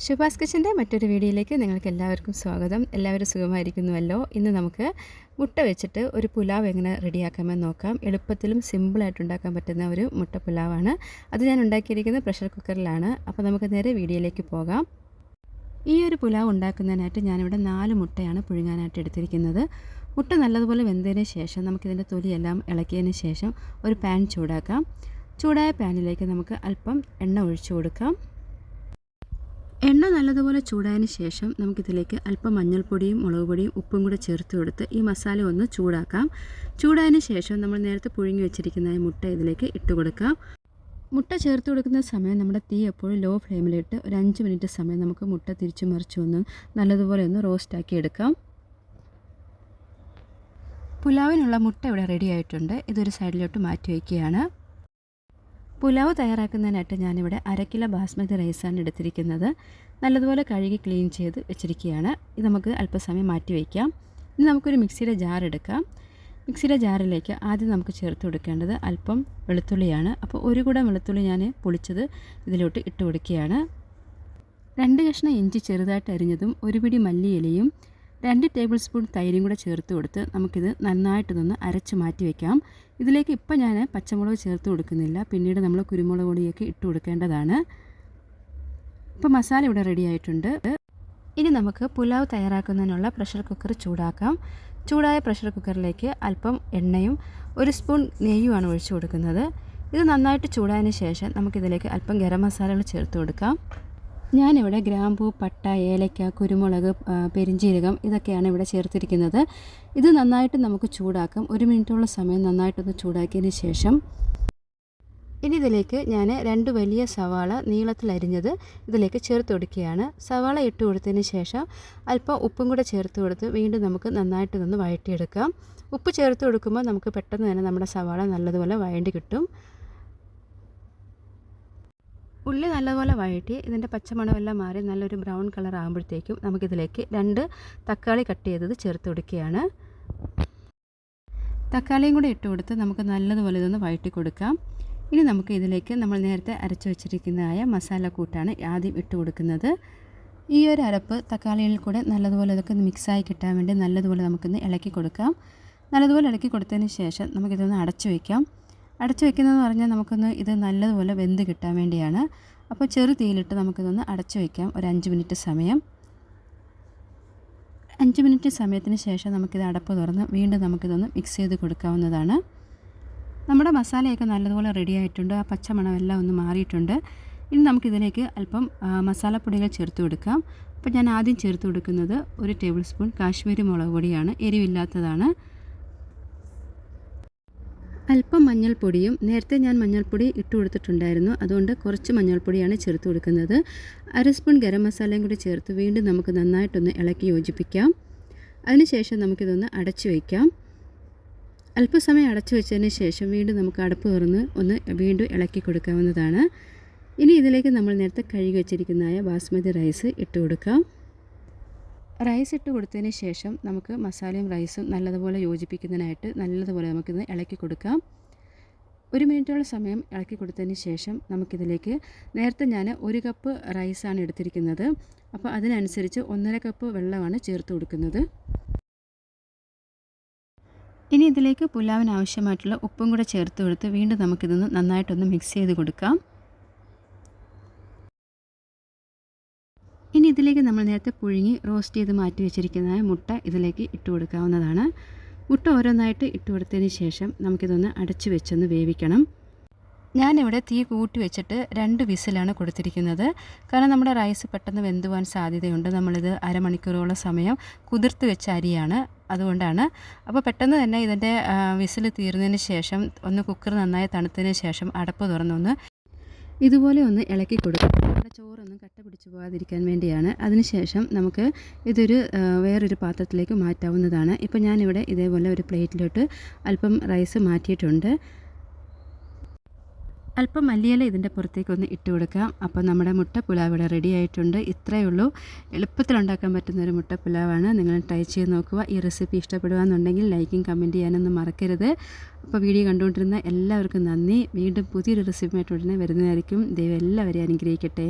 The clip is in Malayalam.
ശുഭാസ് കിച്ചൻ്റെ മറ്റൊരു വീഡിയോയിലേക്ക് നിങ്ങൾക്ക് എല്ലാവർക്കും സ്വാഗതം. എല്ലാവരും സുഖമായിരിക്കുന്നുവല്ലോ. ഇന്ന് നമുക്ക് മുട്ട വെച്ചിട്ട് ഒരു പുലാവ് എങ്ങനെ റെഡിയാക്കാമെന്ന് നോക്കാം. എളുപ്പത്തിലും സിമ്പിളായിട്ട് ഉണ്ടാക്കാൻ പറ്റുന്ന ഒരു മുട്ട പുലാവാണ്. അത് ഞാൻ ഉണ്ടാക്കിയിരിക്കുന്നത് പ്രഷർ കുക്കറിലാണ്. അപ്പോൾ നമുക്ക് നേരെ വീഡിയോയിലേക്ക് പോകാം. ഈ ഒരു പുലാവ് ഉണ്ടാക്കുന്നതിനായിട്ട് ഞാനിവിടെ 4 മുട്ടയാണ് പുഴുങ്ങാനായിട്ട് എടുത്തിരിക്കുന്നത്. മുട്ട നല്ലതുപോലെ വെന്തതിന് ശേഷം നമുക്കിതിൻ്റെ തൊലിയെല്ലാം ഇളക്കിയതിന് ശേഷം ഒരു പാൻ ചൂടാക്കാം. ചൂടായ പാനിലേക്ക് നമുക്ക് അല്പം എണ്ണ ഒഴിച്ചു കൊടുക്കാം. എണ്ണ നല്ലതുപോലെ ചൂടായതിന് ശേഷം നമുക്കിതിലേക്ക് അല്പം മഞ്ഞൾപ്പൊടിയും മുളക് പൊടിയും ഉപ്പും കൂടെ ചേർത്ത് കൊടുത്ത് ഈ മസാല ഒന്ന് ചൂടാക്കാം. ചൂടായതിന് ശേഷം നമ്മൾ നേരത്തെ പുഴുങ്ങി വെച്ചിരിക്കുന്ന മുട്ട ഇതിലേക്ക് ഇട്ട് കൊടുക്കാം. മുട്ട ചേർത്ത് കൊടുക്കുന്ന സമയം നമ്മുടെ തീ എപ്പോഴും ലോ ഫ്ലെയിമിലിട്ട് ഒരു 5 മിനിറ്റ് സമയം നമുക്ക് മുട്ട തിരിച്ചു മറിച്ച് ഒന്ന് നല്ലതുപോലെ ഒന്ന് റോസ്റ്റാക്കി എടുക്കാം. പുലാവിനുള്ള മുട്ട ഇവിടെ റെഡി ആയിട്ടുണ്ട്. ഇതൊരു സൈഡിലോട്ട് മാറ്റി വയ്ക്കുകയാണ്. പുലാവ് തയ്യാറാക്കുന്നതിനായിട്ട് ഞാനിവിടെ 1/2 കിലോ ബാസ്മതി റൈസാണ് എടുത്തിരിക്കുന്നത്. നല്ലതുപോലെ കഴുകി ക്ലീൻ ചെയ്ത് വെച്ചിരിക്കുകയാണ്. ഇത് നമുക്ക് അല്പസമയം മാറ്റി വയ്ക്കാം. ഇനി നമുക്കൊരു മിക്സിയുടെ ജാർ എടുക്കാം. മിക്സിയുടെ ജാറിലേക്ക് ആദ്യം നമുക്ക് ചേർത്ത് കൊടുക്കേണ്ടത് അല്പം വെളുത്തുള്ളിയാണ്. അപ്പോൾ ഒരു കുടം വെളുത്തുള്ളി ഞാൻ പൊളിച്ചത് ഇതിലോട്ട് ഇട്ട് കൊടുക്കുകയാണ്. 2 കഷ്ണം ഇഞ്ചി ചെറുതായിട്ട് അരിഞ്ഞതും ഒരു പിടി മല്ലിയിലയും 2 ടേബിൾ സ്പൂൺ തൈരും കൂടെ ചേർത്ത് കൊടുത്ത് നമുക്കിത് നന്നായിട്ടൊന്ന് അരച്ച് മാറ്റി വയ്ക്കാം. ഇതിലേക്ക് ഇപ്പം ഞാൻ പച്ചമുളക് ചേർത്ത് കൊടുക്കുന്നില്ല. പിന്നീട് നമ്മൾ കുരുമുളക് പൊടിയൊക്കെ ഇട്ട് കൊടുക്കേണ്ടതാണ്. ഇപ്പോൾ മസാല ഇവിടെ റെഡി ആയിട്ടുണ്ട്. ഇനി നമുക്ക് പുലാവ് തയ്യാറാക്കുന്നതിനുള്ള പ്രഷർ കുക്കർ ചൂടാക്കാം. ചൂടായ പ്രഷർ കുക്കറിലേക്ക് അല്പം എണ്ണയും 1 സ്പൂൺ നെയ്യുമാണ് ഒഴിച്ചു കൊടുക്കുന്നത്. ഇത് നന്നായിട്ട് ചൂടായതിന് ശേഷം നമുക്കിതിലേക്ക് അല്പം ഗരം മസാലകൾ ചേർത്ത് കൊടുക്കാം. ഞാനിവിടെ ഗ്രാമ്പൂ, പട്ട, ഏലക്ക, കുരുമുളക്, പെരിഞ്ജീരകം ഇതൊക്കെയാണ് ഇവിടെ ചേർത്തിരിക്കുന്നത്. ഇത് നന്നായിട്ട് നമുക്ക് ചൂടാക്കാം. 1 മിനിറ്റോളം സമയം നന്നായിട്ടൊന്ന് ചൂടാക്കിയതിന് ശേഷം ഇനി ഇതിലേക്ക് ഞാൻ 2 വലിയ സവാള നീളത്തിൽ അരിഞ്ഞത് ഇതിലേക്ക് ചേർത്ത് കൊടുക്കുകയാണ്. സവാള ഇട്ട് കൊടുത്തതിന് ശേഷം അല്പം ഉപ്പും കൂടെ ചേർത്ത് കൊടുത്ത് വീണ്ടും നമുക്ക് നന്നായിട്ടൊന്ന് വഴറ്റിയെടുക്കാം. ഉപ്പ് ചേർത്ത് കൊടുക്കുമ്പോൾ നമുക്ക് പെട്ടെന്ന് തന്നെ നമ്മുടെ സവാള നല്ലതുപോലെ വഴണ്ടി കിട്ടും. ഉള്ളി നല്ലപോലെ വഴറ്റി ഇതിൻ്റെ പച്ചമണമെല്ലാം മാറി നല്ലൊരു ബ്രൗൺ കളർ ആകുമ്പോഴത്തേക്കും നമുക്കിതിലേക്ക് 2 തക്കാളി കട്ട് ചെയ്തത് ചേർത്ത് കൊടുക്കുകയാണ്. തക്കാളിയും കൂടി ഇട്ട് കൊടുത്ത് നമുക്ക് നല്ലതുപോലെ ഇതൊന്ന് വഴറ്റി കൊടുക്കാം. ഇനി നമുക്ക് ഇതിലേക്ക് നമ്മൾ നേരത്തെ അരച്ചു വെച്ചിരിക്കുന്നതായ മസാലക്കൂട്ടാണ് ആദ്യം ഇട്ട് കൊടുക്കുന്നത്. ഈ ഒരു അരപ്പ് തക്കാളിയിൽ കൂടെ നല്ലതുപോലെ ഇതൊക്കെ മിക്സായി കിട്ടാൻ വേണ്ടി നല്ലതുപോലെ നമുക്കൊന്ന് ഇളക്കി കൊടുക്കാം. നല്ലതുപോലെ ഇളക്കി കൊടുത്തതിന് ശേഷം നമുക്കിതൊന്ന് അടച്ചു വയ്ക്കാം. അടച്ചു വയ്ക്കുന്നതെന്ന് പറഞ്ഞാൽ നമുക്കൊന്ന് ഇത് നല്ലതുപോലെ വെന്ത് കിട്ടാൻ വേണ്ടിയാണ്. അപ്പോൾ ചെറു തീയിലിട്ട് നമുക്കിതൊന്ന് അടച്ചു വയ്ക്കാം ഒരു 5 മിനിറ്റ് സമയം. 5 മിനിറ്റ് സമയത്തിന് ശേഷം നമുക്കിത് അടപ്പ് തുറന്ന് വീണ്ടും നമുക്കിതൊന്ന് മിക്സ് ചെയ്ത് കൊടുക്കാവുന്നതാണ്. നമ്മുടെ മസാലയൊക്കെ നല്ലതുപോലെ റെഡി ആയിട്ടുണ്ട്. ആ പച്ചമണമെല്ലാം ഒന്ന് മാറിയിട്ടുണ്ട്. ഇനി നമുക്കിതിലേക്ക് അല്പം മസാലപ്പൊടികൾ ചേർത്ത് കൊടുക്കാം. അപ്പോൾ ഞാൻ ആദ്യം ചേർത്ത് കൊടുക്കുന്നത് 1 ടേബിൾ സ്പൂൺ കാശ്മീരി മുളക് പൊടിയാണ്, എരിവില്ലാത്തതാണ്. അല്പം മഞ്ഞൾപ്പൊടിയും, നേരത്തെ ഞാൻ മഞ്ഞൾപ്പൊടി ഇട്ട് കൊടുത്തിട്ടുണ്ടായിരുന്നു, അതുകൊണ്ട് കുറച്ച് മഞ്ഞൾപ്പൊടിയാണ് ചേർത്ത് കൊടുക്കുന്നത്. 1/2 സ്പൂൺ ഗരം മസാലയും കൂടി ചേർത്ത് വീണ്ടും നമുക്ക് നന്നായിട്ടൊന്ന് ഇളക്കി യോജിപ്പിക്കാം. അതിനുശേഷം നമുക്കിതൊന്ന് അടച്ചു വയ്ക്കാം. അല്പസമയം അടച്ചു വെച്ചതിന് ശേഷം വീണ്ടും നമുക്ക് അടപ്പ് തുറന്ന് ഒന്ന് വീണ്ടും ഇളക്കി കൊടുക്കാവുന്നതാണ്. ഇനി ഇതിലേക്ക് നമ്മൾ നേരത്തെ കഴുകി വെച്ചിരിക്കുന്നതായ ബാസ്മതി റൈസ് ഇട്ട് കൊടുക്കാം. റൈസ് ഇട്ട് കൊടുത്തതിന് ശേഷം നമുക്ക് മസാലയും റൈസും നല്ലതുപോലെ യോജിപ്പിക്കുന്നതിനായിട്ട് നല്ലതുപോലെ നമുക്കിത് ഇളക്കി കൊടുക്കാം. 1 മിനിറ്റോളം സമയം ഇളക്കി കൊടുത്തതിന് ശേഷം നമുക്കിതിലേക്ക് നേരത്തെ ഞാൻ 1 കപ്പ് റൈസാണ് എടുത്തിരിക്കുന്നത്. അപ്പോൾ അതിനനുസരിച്ച് 1.5 കപ്പ് വെള്ളമാണ് ചേർത്ത് കൊടുക്കുന്നത്. ഇനി ഇതിലേക്ക് പുലാവിന് ആവശ്യമായിട്ടുള്ള ഉപ്പും കൂടെ ചേർത്ത് കൊടുത്ത് വീണ്ടും നമുക്കിതൊന്ന് നന്നായിട്ടൊന്ന് മിക്സ് ചെയ്ത് കൊടുക്കാം. ഇനി ഇതിലേക്ക് നമ്മൾ നേരത്തെ പുഴുങ്ങി റോസ്റ്റ് ചെയ്ത് മാറ്റി വെച്ചിരിക്കുന്ന മുട്ട ഇതിലേക്ക് ഇട്ട് കൊടുക്കാവുന്നതാണ്. മുട്ട ഓരോന്നായിട്ട് ഇട്ട് കൊടുത്തതിന് ശേഷം നമുക്കിതൊന്ന് അടച്ചു വെച്ചൊന്ന് വേവിക്കണം. ഞാനിവിടെ തീ കൂട്ടി വെച്ചിട്ട് 2 വിസിലാണ് കൊടുത്തിരിക്കുന്നത്. കാരണം നമ്മുടെ റൈസ് പെട്ടെന്ന് വെന്ത് പോകാൻ സാധ്യതയുണ്ട്. നമ്മളിത് അരമണിക്കൂറോളം സമയം കുതിർത്ത് വെച്ച അരിയാണ്, അതുകൊണ്ടാണ്. അപ്പോൾ പെട്ടെന്ന് തന്നെ ഇതിൻ്റെ വിസിൽ തീർന്നതിന് ശേഷം ഒന്ന് കുക്കർ നന്നായി തണുത്തതിന് ശേഷം അടപ്പ് തുറന്നൊന്ന് ഇതുപോലെ ഒന്ന് ഇളക്കി കൊടുക്കുക. നമ്മുടെ ചോറൊന്നും കട്ട പിടിച്ച് പോകാതിരിക്കാൻ വേണ്ടിയാണ്. അതിനുശേഷം നമുക്ക് ഇതൊരു വേറൊരു പാത്രത്തിലേക്ക് മാറ്റാവുന്നതാണ്. ഇപ്പോൾ ഞാനിവിടെ ഇതേപോലെ ഒരു പ്ലേറ്റിലോട്ട് അല്പം റൈസ് മാറ്റിയിട്ടുണ്ട്. അല്പം മല്ലിയില ഇതിൻ്റെ പുറത്തേക്കൊന്ന് ഇട്ട് കൊടുക്കാം. അപ്പോൾ നമ്മുടെ മുട്ട പുലാവ് ഇവിടെ റെഡി ആയിട്ടുണ്ട്. ഇത്രയേ ഉള്ളൂ. എളുപ്പത്തിൽ ഉണ്ടാക്കാൻ പറ്റുന്ന ഒരു മുട്ട പുലാവാണ്. നിങ്ങൾ ട്രൈ ചെയ്ത് നോക്കുക. ഈ റെസിപ്പി ഇഷ്ടപ്പെടുകയെന്നുണ്ടെങ്കിൽ ലൈക്കും കമൻറ്റ് ചെയ്യാനൊന്നും മറക്കരുത്. അപ്പോൾ വീഡിയോ കണ്ടുകൊണ്ടിരുന്ന എല്ലാവർക്കും നന്ദി. വീണ്ടും പുതിയൊരു റെസിപ്പിയായിട്ട് ഉടനെ വരുന്നതായിരിക്കും. ദൈവം എല്ലാവരെയും അനുഗ്രഹിക്കട്ടെ.